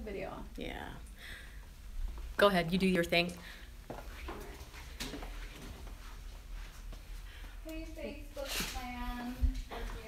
video on. Yeah. Go ahead, you do your thing. Hey, Facebook fan.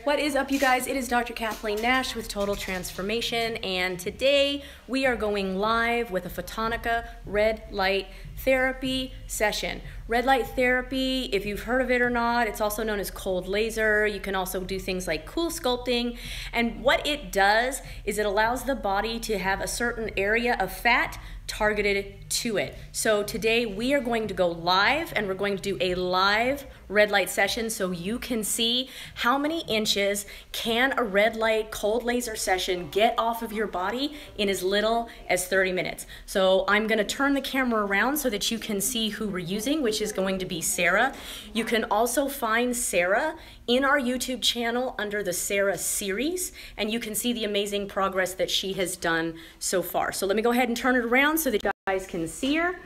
What is up, you guys? It is Dr. Kathleen Nash with Total Transformation, and today we are going live with a Photonica red light therapy session. Red light therapy, if you've heard of it or not, it's also known as cold laser. You can also do things like cool sculpting, and what it does is it allows the body to have a certain area of fat targeted to it. So today we are going to go live, and we're going to do a live red light session so you can see how many inches can a red light cold laser session get off of your body in as little as 30 minutes. So I'm going to turn the camera around so that you can see who we're using, which is going to be Sarah. You can also find Sarah in our YouTube channel under the Sarah series, and you can see the amazing progress that she has done so far. So let me go ahead and turn it around so that you guys can see her.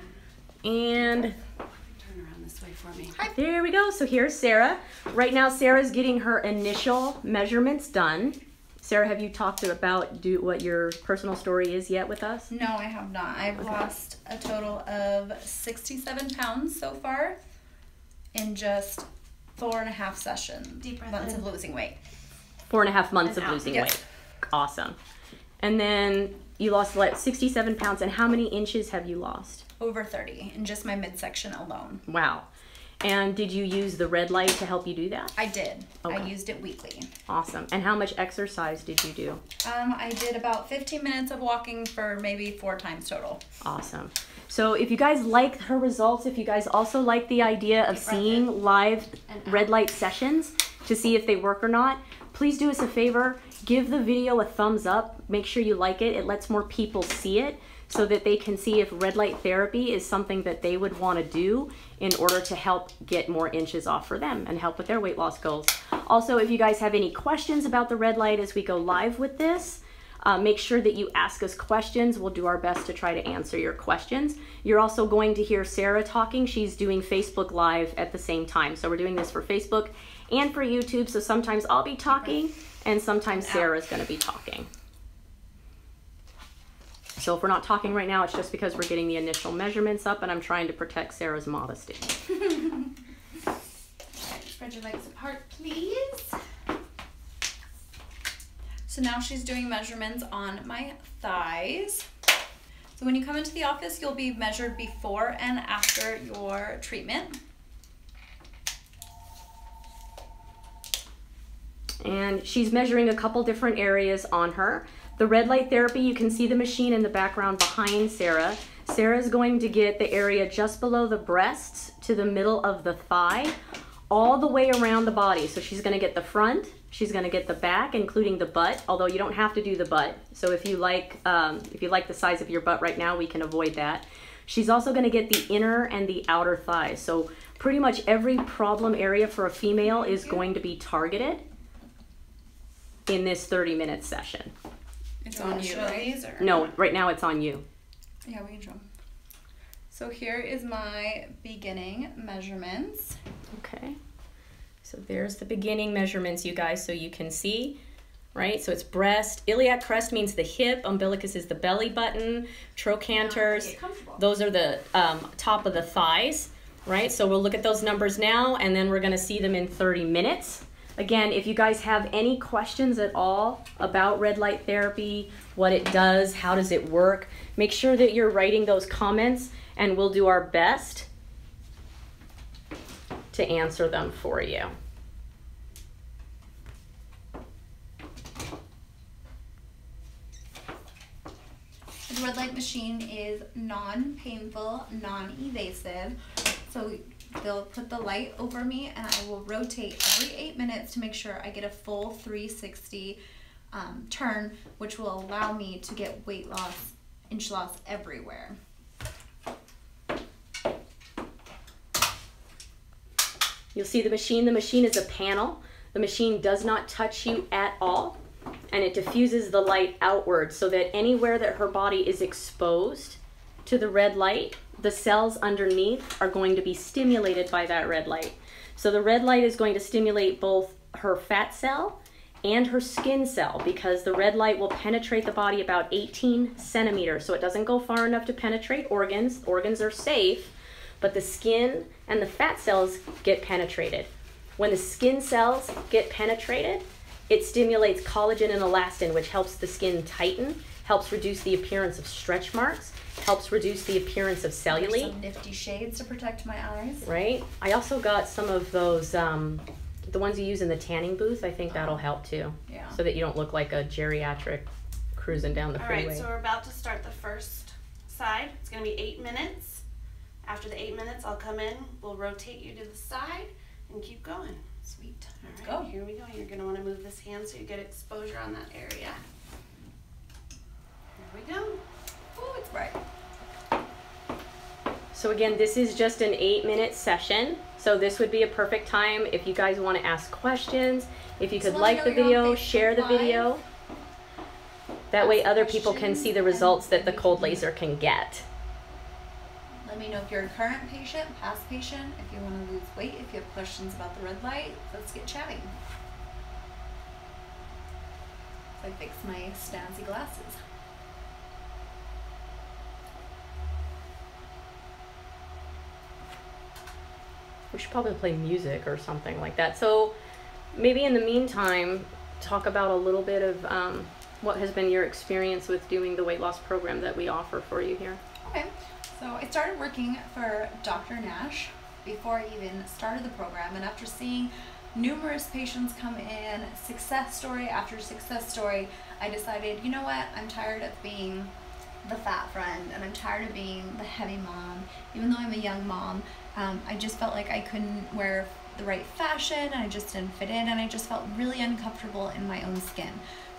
And Turn around this way for me. hi. There we go. So here's Sarah. Right now Sarah's getting her initial measurements done. Sarah, have you talked about what your personal story is yet with us? No, I have not. I've lost a total of 67 pounds so far in just 4.5 sessions. Months of losing weight. 4.5 months of losing yes. weight. Awesome. And then you lost like 67 pounds, and how many inches have you lost? Over 30 in just my midsection alone. Wow. And did you use the red light to help you do that? I did. Okay. I used it weekly. Awesome. And how much exercise did you do? I did about 15 minutes of walking for maybe 4 times total. Awesome. So if you guys like her results, if you guys also like the idea of seeing live red light sessions to see if they work or not, please do us a favor. Give the video a thumbs up. Make sure you like it. It lets more people see it so that they can see if red light therapy is something that they would want to do in order to help get more inches off for them and help with their weight loss goals. Also, if you guys have any questions about the red light as we go live with this, make sure that you ask us questions. We'll do our best to try to answer your questions. You're also going to hear Sarah talking. She's doing Facebook Live at the same time. So we're doing this for Facebook and for YouTube. So sometimes I'll be talking and sometimes Sarah's going to be talking. So if we're not talking right now, it's just because we're getting the initial measurements up and I'm trying to protect Sarah's modesty. Spread your legs apart, please. So now she's doing measurements on my thighs. So when you come into the office, you'll be measured before and after your treatment. And she's measuring a couple different areas on her. The red light therapy, you can see the machine in the background behind Sarah. Sarah's going to get the area just below the breasts to the middle of the thigh, all the way around the body. So she's going to get the front, she's going to get the back, including the butt, although you don't have to do the butt. So if you like the size of your butt right now, we can avoid that. She's also going to get the inner and the outer thighs. So pretty much every problem area for a female is going to be targeted in this 30-minute session. It's on you, right? No, right now it's on you. Yeah, we can show them. So here is my beginning measurements. Okay. So there's the beginning measurements, you guys, so you can see, right? So it's breast. Iliac crest means the hip. Umbilicus is the belly button. Trochanters, those are the top of the thighs, right? So we'll look at those numbers now, and then we're going to see them in 30 minutes. Again, if you guys have any questions at all about red light therapy, what it does, how does it work, make sure that you're writing those comments and we'll do our best to answer them for you. The red light machine is non-painful, non-evasive. So they'll put the light over me and I will rotate every 8 minutes to make sure I get a full 360 turn, which will allow me to get weight loss, inch loss everywhere. You'll see the machine. The machine is a panel. The machine does not touch you at all, and it diffuses the light outward so that anywhere that her body is exposed to the red light, the cells underneath are going to be stimulated by that red light. So the red light is going to stimulate both her fat cell and her skin cell, because the red light will penetrate the body about 18 centimeters. So it doesn't go far enough to penetrate organs. Organs are safe, but the skin and the fat cells get penetrated. When the skin cells get penetrated, it stimulates collagen and elastin, which helps the skin tighten, helps reduce the appearance of stretch marks, helps reduce the appearance of cellulite. There's some nifty shades to protect my eyes. Right? I also got some of those, the ones you use in the tanning booth. I think that'll help too. Yeah. So that you don't look like a geriatric cruising down the freeway. All right, so we're about to start the first side. It's going to be 8 minutes. After the 8 minutes, I'll come in, we'll rotate you to the side, and keep going. Sweet. Let's All right, go. here we go. You're going to want to move this hand so you get exposure on that area. Here we go. Oh, it's bright. So again, this is just an 8-minute session. So this would be a perfect time if you guys want to ask questions. If you could let me like know the you're on video, Facebook share the Live. video. That way Ask other people can see the questions results that the and- cold laser can get. Let me know if you're a current patient, past patient, if you want to lose weight, if you have questions about the red light. Let's get chatting. So I fix my snazzy glasses. We should probably play music or something like that. So maybe in the meantime, talk about a little bit of what has been your experience with doing the weight loss program that we offer for you here. Okay, so I started working for Dr. Nash before I even started the program, and after seeing numerous patients come in, success story after success story, I decided, you know what, I'm tired of being the fat friend, and I'm tired of being the heavy mom. Even though I'm a young mom, I just felt like I couldn't wear the right fashion, and I just didn't fit in, and I just felt really uncomfortable in my own skin.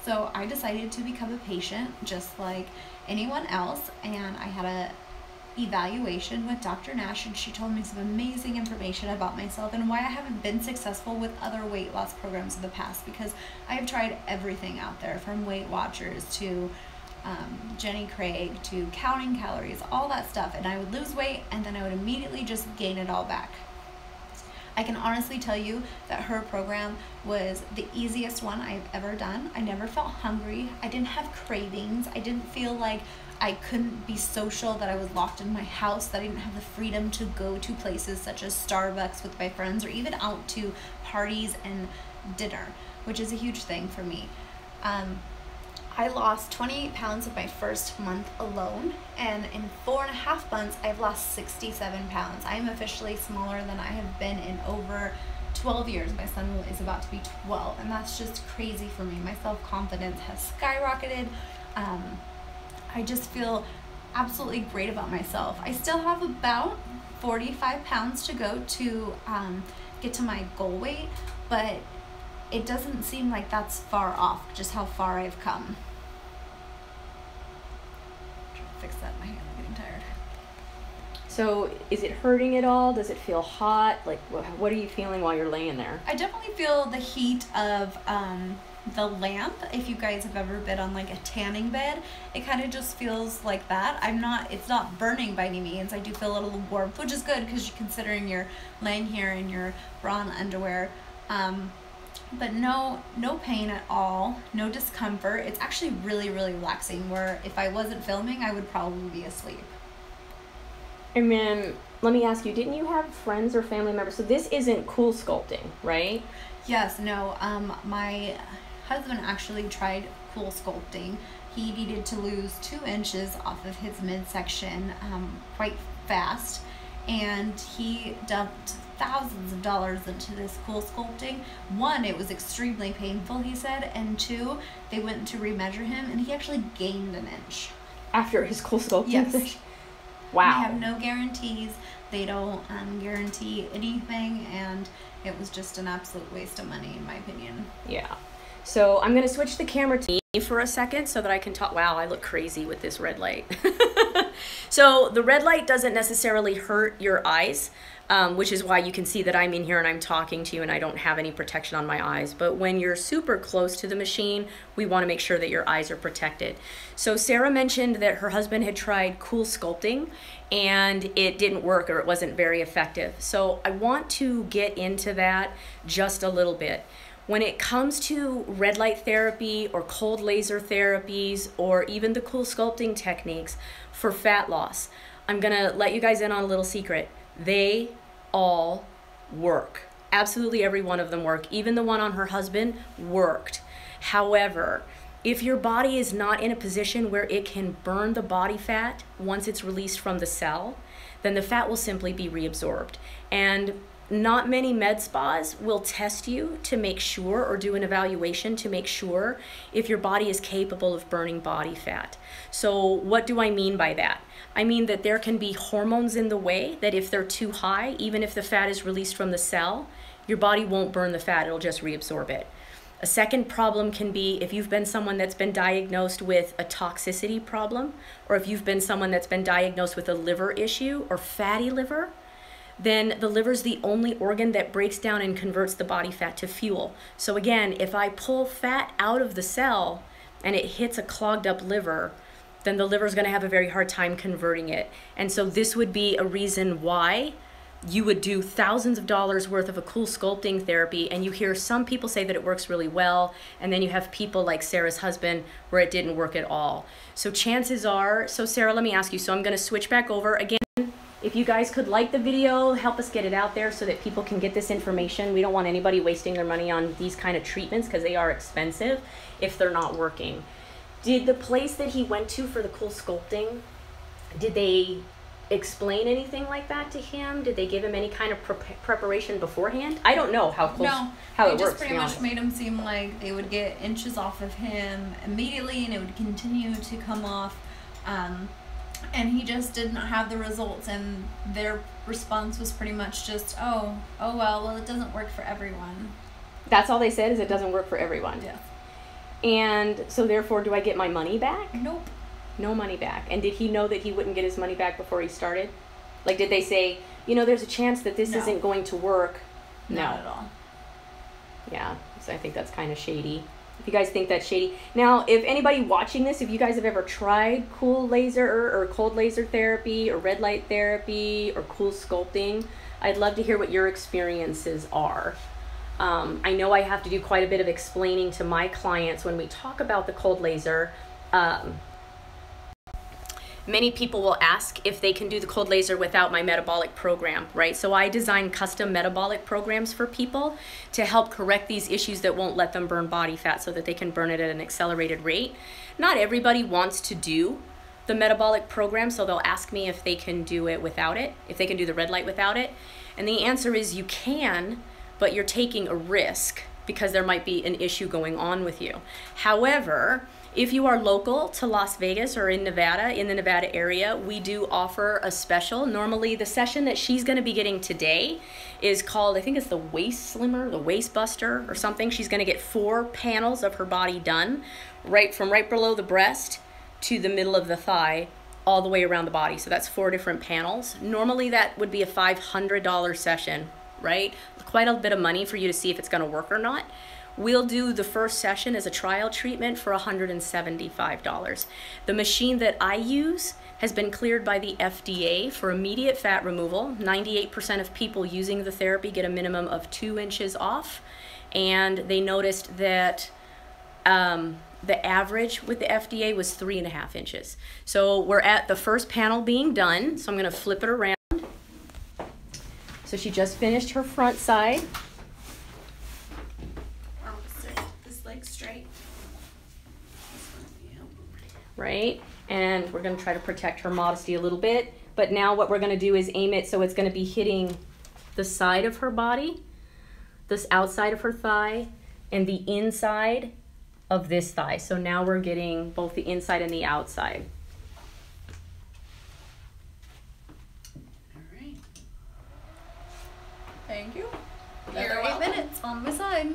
So I decided to become a patient just like anyone else, and I had a evaluation with Dr. Nash, and she told me some amazing information about myself and why I haven't been successful with other weight loss programs in the past, because I have tried everything out there, from Weight Watchers to Jenny Craig to counting calories, all that stuff, and I would lose weight and then I would immediately just gain it all back. I can honestly tell you that her program was the easiest one I've ever done. I never felt hungry. I didn't have cravings. I didn't feel like I couldn't be social, that I was locked in my house, that I didn't have the freedom to go to places such as Starbucks with my friends, or even out to parties and dinner, which is a huge thing for me. I lost 28 pounds in my first month alone, and in 4.5 months, I've lost 67 pounds. I am officially smaller than I have been in over 12 years. My son is about to be 12, and that's just crazy for me. My self-confidence has skyrocketed. I just feel absolutely great about myself. I still have about 45 pounds to go to get to my goal weight, but it doesn't seem like that's far off, just how far I've come. I'm trying to fix that, my hand, I'm getting tired. So is it hurting at all? Does it feel hot? Like, what are you feeling while you're laying there? I definitely feel the heat of the lamp. If you guys have ever been on like a tanning bed, it kind of just feels like that. It's not burning by any means. I do feel a little warmth, which is good because considering you're laying here in your bra and underwear. But no pain at all, no discomfort. It's actually really, really relaxing, where if I wasn't filming, I would probably be asleep. And then, let me ask you, didn't you have friends or family members? So this isn't Cool Sculpting, right? Yes, no, my husband actually tried Cool Sculpting. He needed to lose 2 inches off of his midsection quite fast, and he dumped thousands of dollars into this Cool Sculpting. 1, it was extremely painful, he said, and 2, they went to remeasure him, and he actually gained 1 inch. After his Cool Sculpting Yes. session? Wow. They have no guarantees. They don't guarantee anything, and it was just an absolute waste of money, in my opinion. Yeah. So I'm going to switch the camera to me for a second so that I can talk. Wow, I look crazy with this red light. So the red light doesn't necessarily hurt your eyes, which is why you can see that I'm in here and I'm talking to you and I don't have any protection on my eyes. But when you're super close to the machine, we want to make sure that your eyes are protected. So Sarah mentioned that her husband had tried Cool Sculpting and it didn't work, or it wasn't very effective. So I want to get into that just a little bit. When it comes to red light therapy or cold laser therapies or even the cool sculpting techniques for fat loss, I'm gonna let you guys in on a little secret. They all work. Absolutely every one of them work. Even the one on her husband worked. However, if your body is not in a position where it can burn the body fat once it's released from the cell, then the fat will simply be reabsorbed. And not many med spas will test you to make sure, or do an evaluation to make sure if your body is capable of burning body fat. So what do I mean by that? I mean that there can be hormones in the way that if they're too high, even if the fat is released from the cell, your body won't burn the fat, it'll just reabsorb it. A second problem can be if you've been someone that's been diagnosed with a toxicity problem, or if you've been someone that's been diagnosed with a liver issue or fatty liver, then the liver's the only organ that breaks down and converts the body fat to fuel. So again, if I pull fat out of the cell and it hits a clogged up liver, then the liver's gonna have a very hard time converting it. And so this would be a reason why you would do thousands of dollars worth of a cool sculpting therapy, and you hear some people say that it works really well, and then you have people like Sarah's husband where it didn't work at all. So chances are, so Sarah, let me ask you, so I'm gonna switch back over again. If you guys could like the video, help us get it out there so that people can get this information. We don't want anybody wasting their money on these kind of treatments because they are expensive if they're not working. Did the place that he went to for the cool sculpting, did they explain anything like that to him? Did they give him any kind of preparation beforehand? I don't know how No, how they it just works. pretty much made him seem like they would get inches off of him immediately, and it would continue to come off. And he just didn't have the results, and their response was pretty much just, oh well, it doesn't work for everyone. That's all they said, is it doesn't work for everyone. Yeah. And so therefore, do I get my money back? Nope. No money back. And did he know that he wouldn't get his money back before he started? Like, did they say, you know, there's a chance that this No. isn't going to work? Not at all. Yeah, so I think that's kind of shady. If you guys think that's shady. Now, if anybody watching this, if you guys have ever tried cool laser or cold laser therapy or red light therapy or cool sculpting, I'd love to hear what your experiences are. I know I have to do quite a bit of explaining to my clients when we talk about the cold laser. Many people will ask if they can do the cold laser without my metabolic program, right? So I design custom metabolic programs for people to help correct these issues that won't let them burn body fat so that they can burn it at an accelerated rate. Not everybody wants to do the metabolic program, so they'll ask me if they can do it without it, if they can do the red light without it. And the answer is you can, but you're taking a risk because there might be an issue going on with you. However, if you are local to Las Vegas or in Nevada, in the Nevada area, we do offer a special. Normally, the session that she's going to be getting today is called, I think it's the Waist Slimmer, the Waist Buster or something. She's going to get 4 panels of her body done, from right below the breast to the middle of the thigh, all the way around the body. So that's 4 different panels. Normally, that would be a $500 session, right? Quite a bit of money for you to see if it's going to work or not. We'll do the first session as a trial treatment for $175. The machine that I use has been cleared by the FDA for immediate fat removal. 98% of people using the therapy get a minimum of 2 inches off, and they noticed that the average with the FDA was 3.5 inches. So we're at the first panel being done, so I'm going to flip it around. So she just finished her front side. Straight. Right, and we're going to try to protect her modesty a little bit, but now what we're going to do is aim it so it's going to be hitting the side of her body, this outside of her thigh, and the inside of this thigh. So now we're getting both the inside and the outside. All right. Thank you. You're Another 8 welcome. minutes on my side.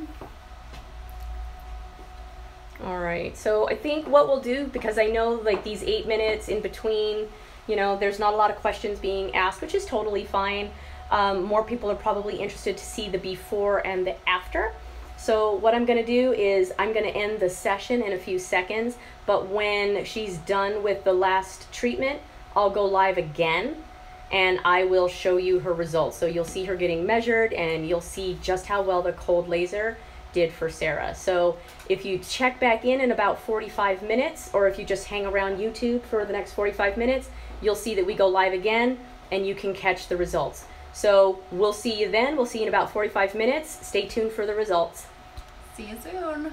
All right, so I think what we'll do, because I know like these 8 minutes in between, you know, there's not a lot of questions being asked, which is totally fine. More people are probably interested to see the before and the after. So what I'm gonna do is I'm gonna end the session in a few seconds, but when she's done with the last treatment, I'll go live again and I will show you her results. So you'll see her getting measured and you'll see just how well the cold laser did for Sarah. So if you check back in about 45 minutes, or if you just hang around YouTube for the next 45 minutes, you'll see that we go live again and you can catch the results. So we'll see you then. We'll see you in about 45 minutes. Stay tuned for the results. See you soon.